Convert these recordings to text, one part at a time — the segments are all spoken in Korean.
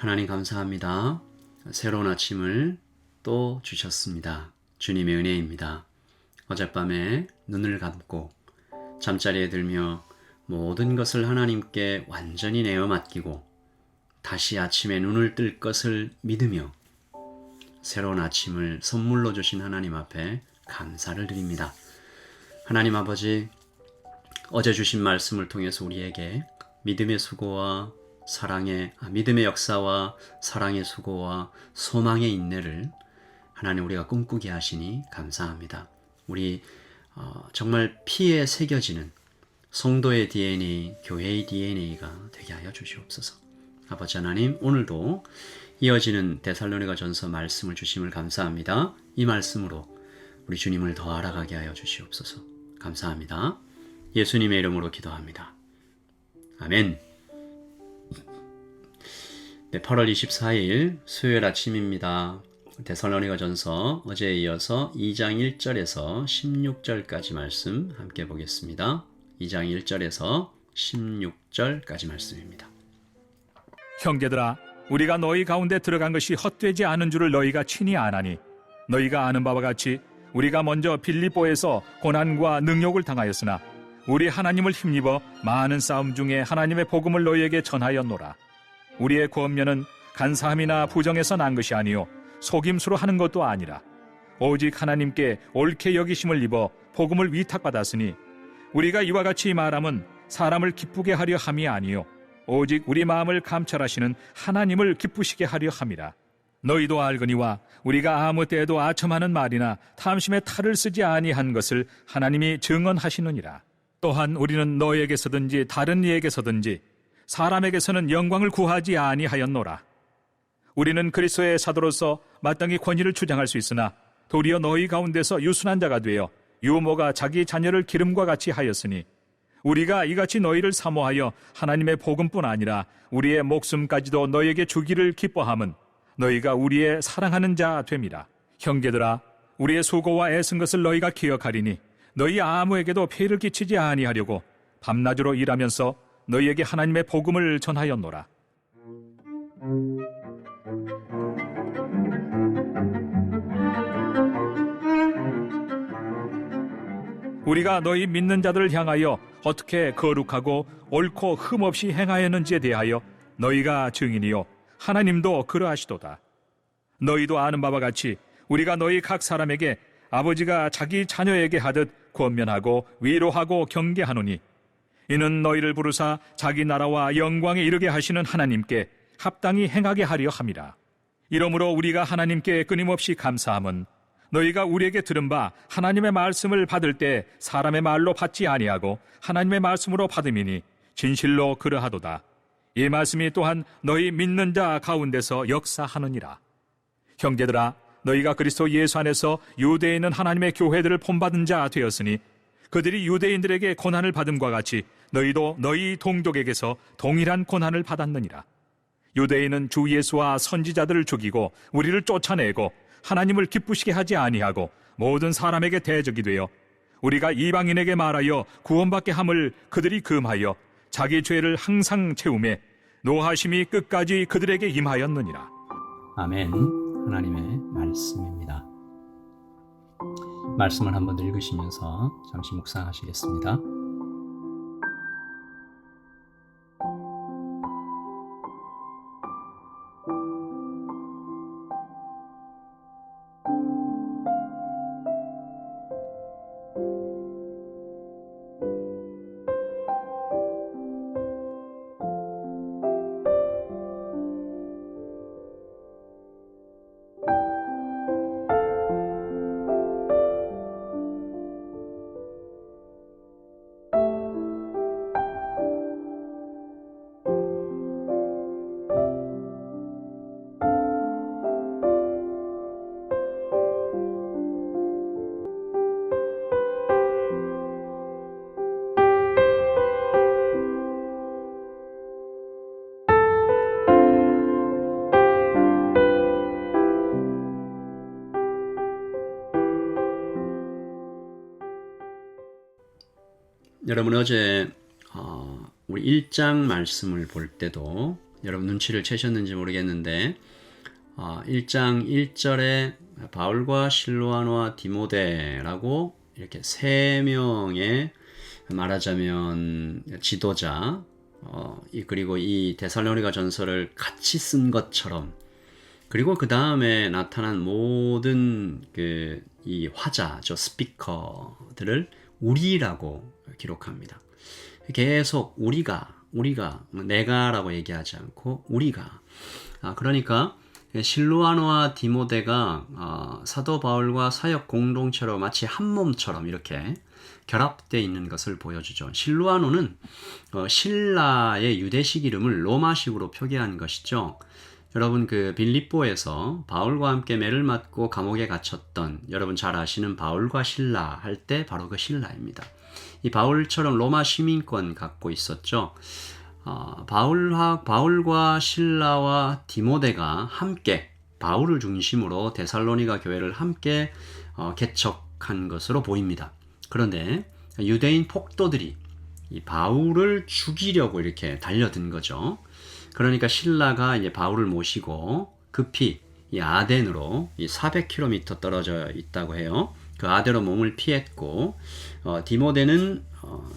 하나님 감사합니다. 새로운 아침을 또 주셨습니다. 주님의 은혜입니다. 어젯밤에 눈을 감고 잠자리에 들며 모든 것을 하나님께 완전히 내어 맡기고 다시 아침에 눈을 뜰 것을 믿으며 새로운 아침을 선물로 주신 하나님 앞에 감사를 드립니다. 하나님 아버지, 어제 주신 말씀을 통해서 우리에게 믿음의 수고와 믿음의 역사와 사랑의 수고와 소망의 인내를 하나님 우리가 꿈꾸게 하시니 감사합니다. 우리 정말 피에 새겨지는 성도의 DNA, 교회의 DNA가 되게 하여 주시옵소서. 아버지 하나님, 오늘도 이어지는 데살로니가전서 말씀을 주심을 감사합니다. 이 말씀으로 우리 주님을 더 알아가게 하여 주시옵소서. 감사합니다. 예수님의 이름으로 기도합니다. 아멘. 네, 8월 24일 수요일 아침입니다. 데살로니가전서 어제에 이어서 2장 1절에서 16절까지 말씀 함께 보겠습니다. 2장 1절에서 16절까지 말씀입니다. 형제들아, 우리가 너희 가운데 들어간 것이 헛되지 않은 줄을 너희가 친히 아나니, 너희가 아는 바와 같이 우리가 먼저 빌립보에서 고난과 능욕을 당하였으나 우리 하나님을 힘입어 많은 싸움 중에 하나님의 복음을 너희에게 전하였노라. 우리의 권면은 간사함이나 부정에서 난 것이 아니요 속임수로 하는 것도 아니라 오직 하나님께 옳게 여기심을 입어 복음을 위탁받았으니, 우리가 이와 같이 말함은 사람을 기쁘게 하려 함이 아니요 오직 우리 마음을 감찰하시는 하나님을 기쁘시게 하려 함이라. 너희도 알거니와 우리가 아무 때에도 아첨하는 말이나 탐심의 탈을 쓰지 아니한 것을 하나님이 증언하시느니라. 또한 우리는 너에게서든지 다른 이에게서든지 사람에게서는 영광을 구하지 아니하였노라. 우리는 그리스도의 사도로서 마땅히 권위를 주장할 수 있으나 도리어 너희 가운데서 유순한 자가 되어 유모가 자기 자녀를 기름과 같이 하였으니, 우리가 이같이 너희를 사모하여 하나님의 복음뿐 아니라 우리의 목숨까지도 너희에게 주기를 기뻐함은 너희가 우리의 사랑하는 자 됨이라. 형제들아, 우리의 수고와 애쓴 것을 너희가 기억하리니 너희 아무에게도 폐를 끼치지 아니하려고 밤낮으로 일하면서 너희에게 하나님의 복음을 전하였노라. 우리가 너희 믿는 자들을 향하여 어떻게 거룩하고 옳고 흠없이 행하였는지에 대하여 너희가 증인이요 하나님도 그러하시도다. 너희도 아는 바와 같이 우리가 너희 각 사람에게 아버지가 자기 자녀에게 하듯 권면하고 위로하고 경계하노니, 이는 너희를 부르사 자기 나라와 영광에 이르게 하시는 하나님께 합당히 행하게 하려 함이라. 이러므로 우리가 하나님께 끊임없이 감사함은 너희가 우리에게 들은 바 하나님의 말씀을 받을 때 사람의 말로 받지 아니하고 하나님의 말씀으로 받음이니 진실로 그러하도다. 이 말씀이 또한 너희 믿는 자 가운데서 역사하느니라. 형제들아, 너희가 그리스도 예수 안에서 유대에 있는 하나님의 교회들을 본받은 자 되었으니, 그들이 유대인들에게 고난을 받음과 같이 너희도 너희 동족에게서 동일한 고난을 받았느니라. 유대인은 주 예수와 선지자들을 죽이고 우리를 쫓아내고 하나님을 기쁘시게 하지 아니하고 모든 사람에게 대적이 되어 우리가 이방인에게 말하여 구원받게 함을 그들이 금하여 자기 죄를 항상 채우매 노하심이 끝까지 그들에게 임하였느니라. 아멘. 하나님의 말씀입니다. 말씀을 한번 읽으시면서 잠시 묵상하시겠습니다. 여러분, 어제 우리 1장 말씀을 볼 때도 여러분 눈치를 채셨는지 모르겠는데 1장 1절에 바울과 실로아노와 디모데라고 이렇게 세 명의 말하자면 지도자 그리고 이 데살로니가 전서를 같이 쓴 것처럼, 그리고 그 다음에 나타난 모든 이 화자, 스피커들을 우리라고 기록합니다. 계속 우리가 내가라고 얘기하지 않고 우리가. 그러니까 실로아노와 디모데가 사도 바울과 사역 공동체로 마치 한 몸처럼 이렇게 결합되어 있는 것을 보여주죠. 실로아노는 신라의 유대식 이름을 로마식으로 표기한 것이죠. 여러분 빌립보에서 바울과 함께 매를 맞고 감옥에 gat혔던, 여러분 잘 아시는 바울과 신라 할 때 바로 그 신라입니다. 이 바울처럼 로마 시민권 갖고 있었죠. 바울과 신라와 디모데가 함께 바울을 중심으로 데살로니가 교회를 함께 개척한 것으로 보입니다. 그런데 유대인 폭도들이 이 바울을 죽이려고 이렇게 달려든 거죠. 그러니까 신라가 이제 바울을 모시고 급히 이 아덴으로 400km 떨어져 있다고 해요. 그 아덴으로 몸을 피했고 디모데는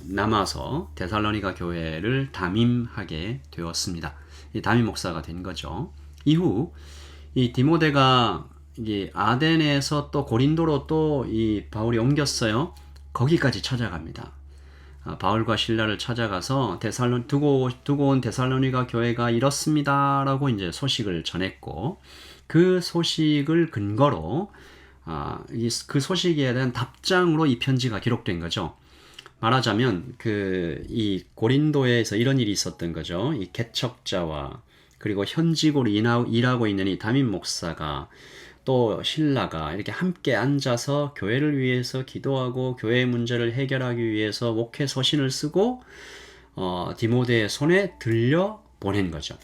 남아서 데살로니가 교회를 담임하게 되었습니다. 이 담임 목사가 된 거죠. 이후 이 디모데가 이게 아덴에서 또 고린도로 또 이 바울이 옮겼어요. 거기까지 찾아갑니다. 바울과 신라를 찾아가서 두고 온 데살로니가 교회가 이렇습니다라고 이제 소식을 전했고, 그 소식을 근거로 그 소식에 대한 답장으로 이 편지가 기록된 거죠. 말하자면 이 고린도에서 이런 일이 있었던 거죠. 이 개척자와 그리고 현직으로 일하고 있는 이 담임 목사가 또 신라가 이렇게 함께 앉아서 교회를 위해서 기도하고 교회의 문제를 해결하기 위해서 목회 서신을 쓰고 디모데의 손에 들려 보낸 거죠.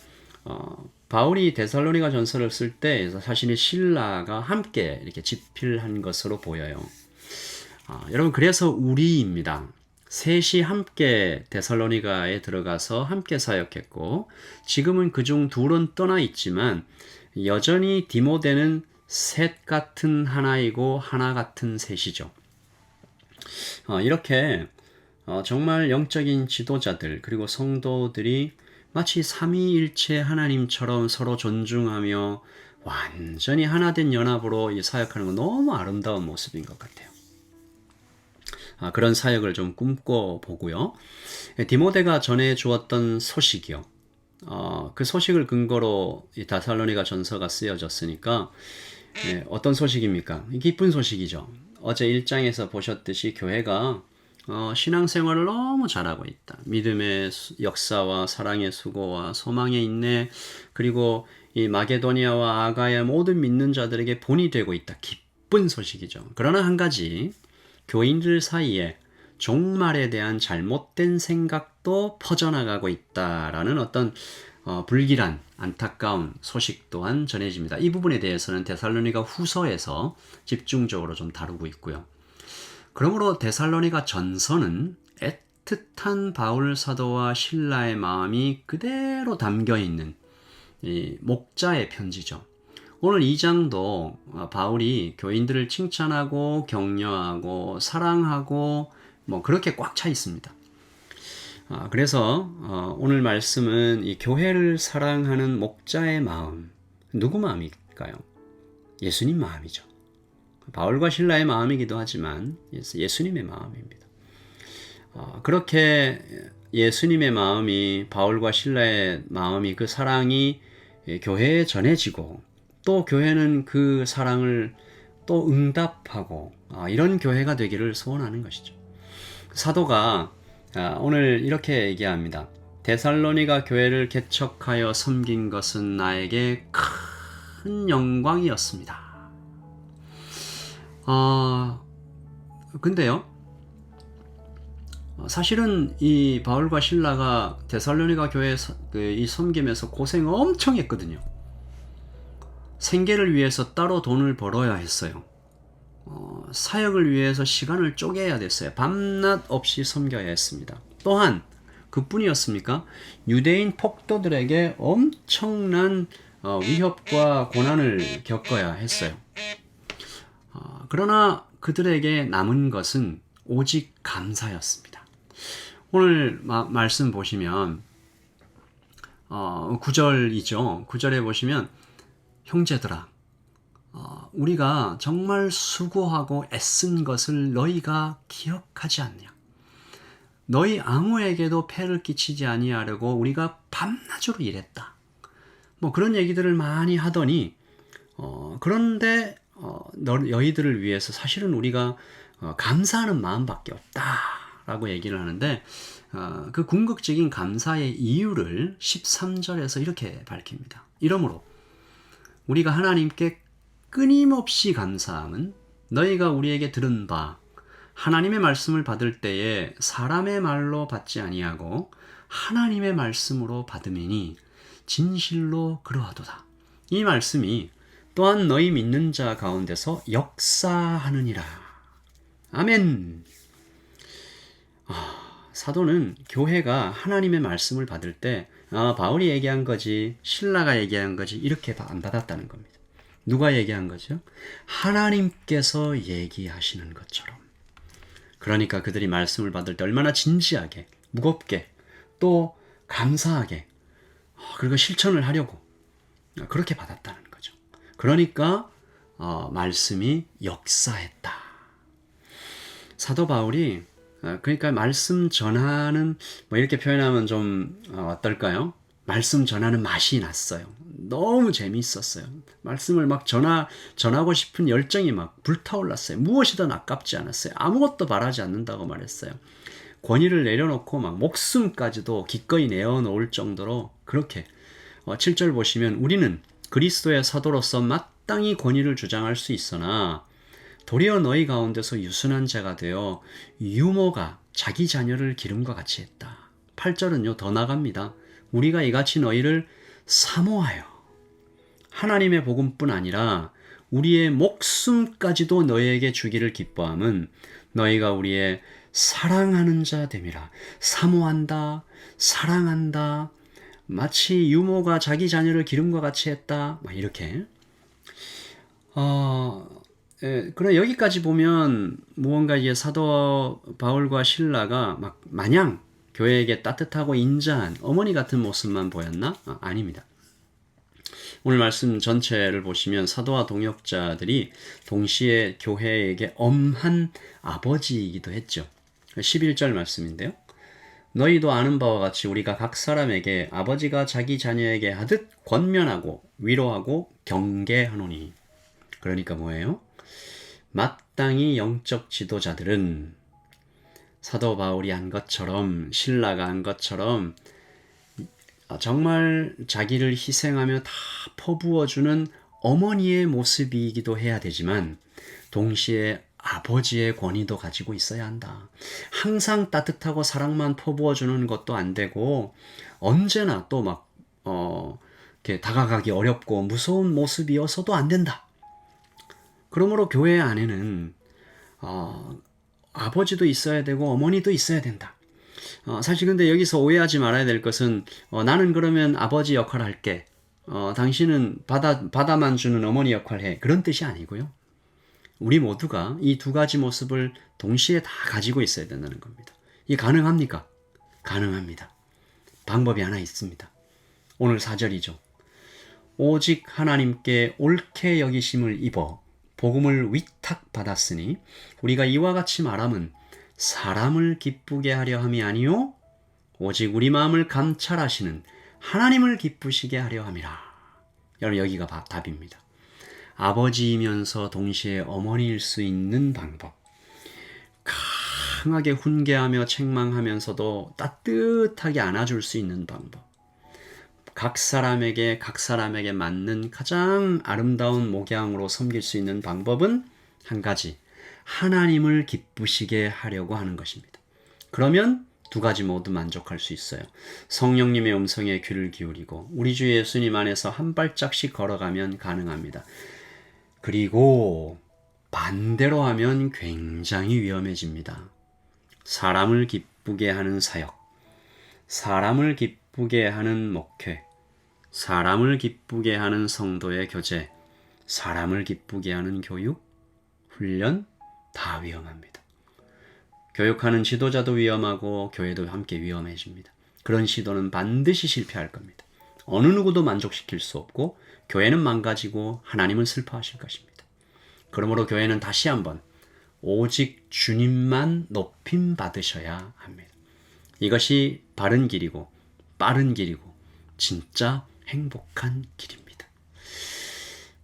바울이 데살로니가 전서를 쓸 때 사실 신라가 함께 이렇게 집필한 것으로 보여요. 여러분, 그래서 우리입니다. 셋이 함께 데살로니가에 들어가서 함께 사역했고, 지금은 그중 둘은 떠나 있지만 여전히 디모데는 셋 같은 하나이고 하나 같은 셋이죠. 이렇게 정말 영적인 지도자들 그리고 성도들이 마치 삼위일체 하나님처럼 서로 존중하며 완전히 하나된 연합으로 이 사역하는 건 너무 아름다운 모습인 것 같아요. 그런 사역을 좀 꿈꿔보고요. 디모데가 전해주었던 소식이요. 그 소식을 근거로 이 데살로니가 전서가 쓰여졌으니까 어떤 소식입니까? 기쁜 소식이죠. 어제 1장에서 보셨듯이 교회가 신앙생활을 너무 잘하고 있다. 믿음의 역사와 사랑의 수고와 소망의 인내, 그리고 이 마게도니아와 아가야 모든 믿는 자들에게 본이 되고 있다. 기쁜 소식이죠. 그러나 한 가지, 교인들 사이에 종말에 대한 잘못된 생각도 퍼져나가고 있다라는 어떤 불길한 안타까운 소식 또한 전해집니다. 이 부분에 대해서는 데살로니가 후서에서 집중적으로 좀 다루고 있고요. 그러므로 데살로니가 전서는 애틋한 바울 사도와 신라의 마음이 그대로 담겨있는 이 목자의 편지죠. 오늘 2장도 바울이 교인들을 칭찬하고 격려하고 사랑하고 그렇게 꽉 차 있습니다. 그래서 오늘 말씀은 이 교회를 사랑하는 목자의 마음, 누구 마음일까요? 예수님 마음이죠. 바울과 신라의 마음이기도 하지만 예수님의 마음입니다. 그렇게 예수님의 마음이, 바울과 신라의 마음이, 그 사랑이 교회에 전해지고, 또 교회는 그 사랑을 또 응답하고 이런 교회가 되기를 소원하는 것이죠. 사도가 오늘 이렇게 얘기합니다. 데살로니가 교회를 개척하여 섬긴 것은 나에게 큰 영광이었습니다. 근데요, 사실은 이 바울과 신라가 데살로니가 교회 이 섬김에서 고생 엄청 했거든요. 생계를 위해서 따로 돈을 벌어야 했어요. 사역을 위해서 시간을 쪼개야 됐어요. 밤낮 없이 섬겨야 했습니다. 또한 그뿐이었습니까? 유대인 폭도들에게 엄청난 위협과 고난을 겪어야 했어요. 그러나 그들에게 남은 것은 오직 감사였습니다. 오늘 말씀 보시면 9절이죠. 9절에 보시면 형제들아 우리가 정말 수고하고 애쓴 것을 너희가 기억하지 않냐. 너희 아무에게도 폐를 끼치지 아니하려고 우리가 밤낮으로 일했다. 뭐 그런 얘기들을 많이 하더니 그런데 너희들을 위해서 사실은 우리가 감사하는 마음밖에 없다라고 얘기를 하는데 그 궁극적인 감사의 이유를 13절에서 이렇게 밝힙니다. 이러므로 우리가 하나님께 끊임없이 감사함은 너희가 우리에게 들은 바 하나님의 말씀을 받을 때에 사람의 말로 받지 아니하고 하나님의 말씀으로 받음이니 진실로 그러하도다. 이 말씀이 또한 너희 믿는 자 가운데서 역사하느니라. 아멘. 사도는 교회가 하나님의 말씀을 받을 때 바울이 얘기한 거지 실라가 얘기한 거지 이렇게 안 받았다는 겁니다. 누가 얘기한 거죠? 하나님께서 얘기하시는 것처럼. 그러니까 그들이 말씀을 받을 때 얼마나 진지하게, 무겁게, 또 감사하게 그리고 실천을 하려고 그렇게 받았다는 거죠. 그러니까 말씀이 역사했다. 사도 바울이 그러니까 말씀 전하는 뭐 이렇게 표현하면 좀 어떨까요? 말씀 전하는 맛이 났어요. 너무 재미있었어요. 말씀을 막 전하고 싶은 열정이 막 불타올랐어요. 무엇이든 아깝지 않았어요. 아무것도 바라지 않는다고 말했어요. 권위를 내려놓고 막 목숨까지도 기꺼이 내어놓을 정도로 그렇게 7절 보시면 우리는 그리스도의 사도로서 마땅히 권위를 주장할 수 있으나 도리어 너희 가운데서 유순한 자가 되어 유모가 자기 자녀를 기름과 같이 했다. 8절은요 더 나갑니다. 우리가 이같이 너희를 사모하여 하나님의 복음뿐 아니라 우리의 목숨까지도 너희에게 주기를 기뻐함은 너희가 우리의 사랑하는 자 됨이라. 사모한다, 사랑한다, 마치 유모가 자기 자녀를 기름과 같이 했다. 막 이렇게. 그래 여기까지 보면 무언가 이제 사도 바울과 실라가 막 마냥 교회에게 따뜻하고 인자한 어머니 같은 모습만 보였나? 아닙니다. 오늘 말씀 전체를 보시면 사도와 동역자들이 동시에 교회에게 엄한 아버지이기도 했죠. 11절 말씀인데요. 너희도 아는 바와 같이 우리가 각 사람에게 아버지가 자기 자녀에게 하듯 권면하고 위로하고 경계하노니. 그러니까 뭐예요? 마땅히 영적 지도자들은 사도 바울이 한 것처럼 실라가 한 것처럼 정말 자기를 희생하며 다 퍼부어주는 어머니의 모습이기도 해야 되지만 동시에 아버지의 권위도 가지고 있어야 한다. 항상 따뜻하고 사랑만 퍼부어주는 것도 안 되고 언제나 또 막 이렇게 다가가기 어렵고 무서운 모습이어서도 안 된다. 그러므로 교회 안에는 아버지도 있어야 되고 어머니도 있어야 된다. 사실 근데 여기서 오해하지 말아야 될 것은 나는 그러면 아버지 역할 할게. 당신은 받아만 주는 어머니 역할 해. 그런 뜻이 아니고요. 우리 모두가 이 두 가지 모습을 동시에 다 가지고 있어야 된다는 겁니다. 이게 가능합니까? 가능합니다. 방법이 하나 있습니다. 오늘 4절이죠. 오직 하나님께 옳게 여기심을 입어 복음을 위탁받았으니 우리가 이와 같이 말함은 사람을 기쁘게 하려 함이 아니요 오직 우리 마음을 감찰하시는 하나님을 기쁘시게 하려 함이라. 여러분 여기가 답입니다. 아버지이면서 동시에 어머니일 수 있는 방법. 강하게 훈계하며 책망하면서도 따뜻하게 안아줄 수 있는 방법. 각 사람에게 맞는 가장 아름다운 목양으로 섬길 수 있는 방법은 한 가지. 하나님을 기쁘시게 하려고 하는 것입니다. 그러면 두 가지 모두 만족할 수 있어요. 성령님의 음성에 귀를 기울이고 우리 주 예수님 안에서 한 발짝씩 걸어가면 가능합니다. 그리고 반대로 하면 굉장히 위험해집니다. 사람을 기쁘게 하는 사역, 사람을 기쁘게 하는 목회, 사람을 기쁘게 하는 성도의 교제, 사람을 기쁘게 하는 교육, 훈련 다 위험합니다. 교육하는 지도자도 위험하고 교회도 함께 위험해집니다. 그런 시도는 반드시 실패할 겁니다. 어느 누구도 만족시킬 수 없고 교회는 망가지고 하나님은 슬퍼하실 것입니다. 그러므로 교회는 다시 한번 오직 주님만 높임 받으셔야 합니다. 이것이 바른 길이고 빠른 길이고 진짜 행복한 길입니다.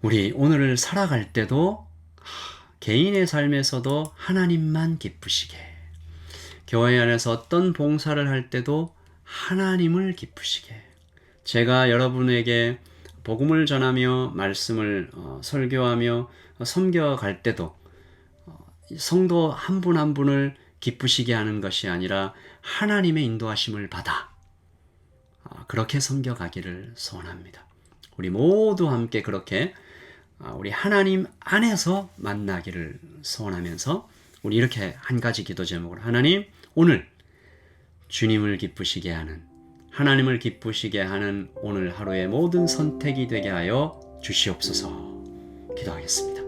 우리 오늘을 살아갈 때도 개인의 삶에서도 하나님만 기쁘시게, 교회 안에서 어떤 봉사를 할 때도 하나님을 기쁘시게, 제가 여러분에게 복음을 전하며 말씀을 설교하며 섬겨갈 때도 성도 한 분 한 분을 기쁘시게 하는 것이 아니라 하나님의 인도하심을 받아 그렇게 섬겨가기를 소원합니다. 우리 모두 함께 그렇게 우리 하나님 안에서 만나기를 소원하면서 우리 이렇게 한 가지 기도 제목으로, 하나님 오늘 주님을 기쁘시게 하는, 하나님을 기쁘시게 하는 오늘 하루의 모든 선택이 되게 하여 주시옵소서. 기도하겠습니다.